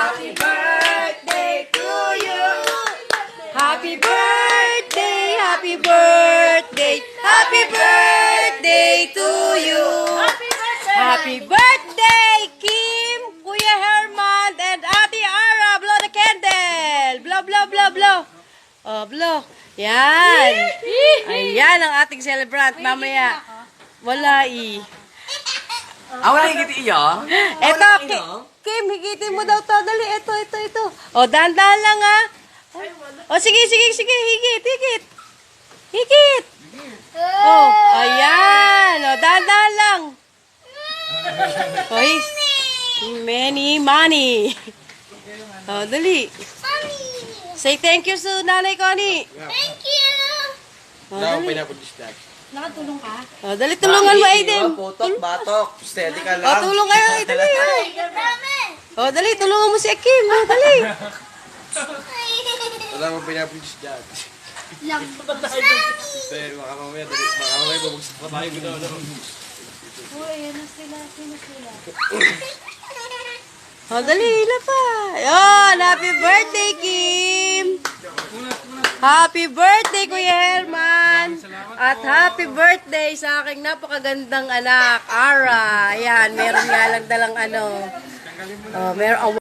Happy birthday to you. Happy birthday, happy birthday, happy birthday to you. Happy birthday, Kim, Kuya Herman, and Ate Ara. Blow the candle. Blow, blow, blow, blow. Oh, blow. Yan. Ayan ang ating celebrant. Mamaya. Wala Wala higiti iyo? Eto, Kim, higitin mo daw to. Dali, ito. O, dahan-dahan lang, ha? O, sige, higit. Higit. O, ayan. O, dahan-dahan lang. Oy, many money. O, dali. Say thank you to Nanay Connie. Thank you! O, dali. Nakatulong ka? O, dali, tulungan mo, Aiden. Putok, batok. Steady ka O, lang. tulong kayo, dali. Dami! O, dali, tulungan mo si Kim. O, dali. Wala mo pinapulis dyan. Lang. Pero baka mamaya babagsak pa tayo mo daw. Uy, ayan na sila. Sino sila? O, dali, hila pa. Ayun, happy birthday, Kim. Happy birthday, Kuya Herman. At happy birthday sa aking napakagandang anak, Ara. Ayan, meron nga lang dalang ano. Meron